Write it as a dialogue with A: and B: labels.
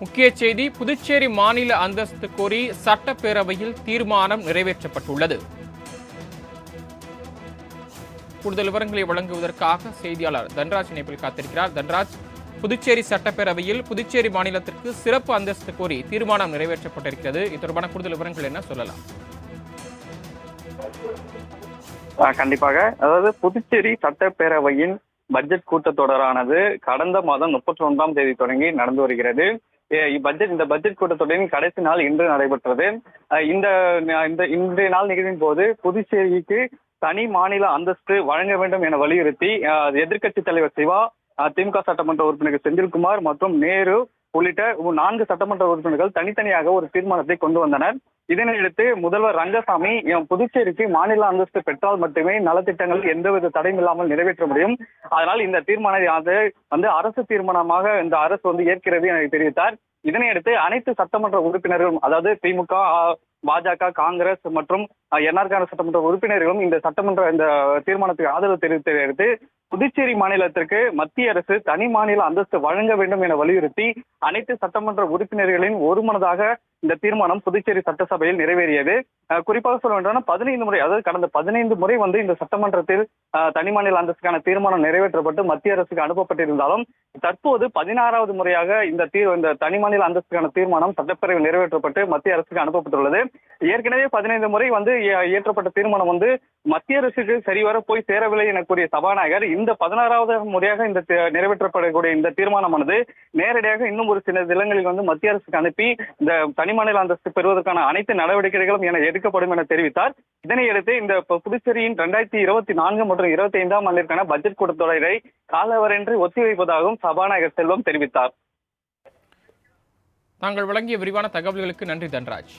A: முக்கிய செய்தி: புதுச்சேரி மாநில அந்தஸ்து கோரி சட்டப்பேரவையில் தீர்மானம் நிறைவேற்றப்பட்டுள்ளது. கூடுதல் விவரங்களை வழங்குவதற்காக செய்தியாளர் தன்ராஜ் இணைப்பில் காத்திருக்கிறார். தன்ராஜ், புதுச்சேரி சட்டப்பேரவையில் புதுச்சேரி மாநிலத்திற்கு சிறப்பு அந்தஸ்து கோரி தீர்மானம் நிறைவேற்றப்பட்டிருக்கிறது. இது தொடர்பான கூடுதல் விவரங்கள் என்ன சொல்லலாம்?
B: கண்டிப்பாக. அதாவது புதுச்சேரி சட்டப்பேரவையின் பட்ஜெட் கூட்டத்தொடரானது கடந்த மாதம் 31ஆம் தேதி தொடங்கி நடந்து வருகிறது. இந்த பட்ஜெட் கூட்டத்தொடரின் கடைசி நாள் இன்று நடைபெற்றது. இந்த இன்றைய நாள் நிகழ்வின் போது புதுச்சேரிக்கு தனி மாநில அந்தஸ்து வழங்க வேண்டும் என வலியுறுத்தி எதிர்க்கட்சி தலைவர் சிவா, திமுக சட்டமன்ற உறுப்பினர்கள் செந்தில்குமார் மற்றும் நேரு உள்ளிட்ட 4 சட்டமன்ற உறுப்பினர்கள் தனித்தனியாக ஒரு தீர்மானத்தை கொண்டு வந்தனர். இதனையடுத்து முதல்வர் ரங்கசாமி புதுச்சேரிக்கு மாநில அந்தஸ்து பெற்றால் மட்டுமே நலத்திட்டங்கள் எந்தவித தடையும் இல்லாமல் நிறைவேற்ற முடியும், அதனால் இந்த தீர்மானத்தை அரசு தீர்மானமாக இந்த அரசு ஏற்கிறது என தெரிவித்தார். இதனையடுத்து அனைத்து சட்டமன்ற உறுப்பினர்களும், அதாவது திமுக, பாஜக, காங்கிரஸ் மற்றும் என்ஆர் சட்டமன்ற உறுப்பினர்களும் இந்த தீர்மானத்துக்கு ஆதரவு தெரிவித்ததை அடுத்து புதுச்சேரி மாநிலத்திற்கு மத்திய அரசு தனி மாநில அந்தஸ்து வழங்க வேண்டும் என வலியுறுத்தி அனைத்து சட்டமன்ற உறுப்பினர்களின் ஒருமனதாக இந்த தீர்மானம் புதுச்சேரி சட்டசபையில் நிறைவேறியது. குறிப்பாக சொல்ல வேண்டும், 15 முறை, அதாவது கடந்த 15 முறை இந்த சட்டமன்றத்தில் தனி மாநில அந்தஸ்துக்கான தீர்மானம் நிறைவேற்றப்பட்டு மத்திய அரசுக்கு அனுப்பப்பட்டிருந்தாலும் தற்போது 16வது முறையாக இந்த தனி மாநில அந்தஸ்துக்கான தீர்மானம் சட்டப்பேரவையில் நிறைவேற்றப்பட்டு மத்திய அரசுக்கு அனுப்பப்பட்டுள்ளது. ஏற்கனவே 15 முறை இயற்றப்பட்ட தீர்மானம் மத்திய அரசுக்கு சரிவர போய் சேரவில்லை என கூறிய சபாநாயகர் இந்த 16வது முறையாக நிறைவேற்றப்படக்கூடிய இந்த தீர்மானமானது நேரடியாக இன்னும் ஒரு சில தினங்களில் மத்திய அரசுக்கு அனுப்பி இந்த தனி மாநில அந்தஸ்து பெறுவதற்கான அனைத்து நடவடிக்கைகளும் என எடுக்கப்படும் என தெரிவித்தார். இதனையடுத்து இந்த புதுச்சேரியின் 2024 மற்றும் 25ஆம் ஆண்டிற்கான பட்ஜெட் கூட்டத்தொடரை காலவரையின்றி ஒத்திவைப்பதாகவும் சபாநாயகர் செல்வம் தெரிவித்தார்.
A: தாங்கள் வழங்கிய விரிவான தகவல்களுக்கு நன்றி தன்ராஜ்.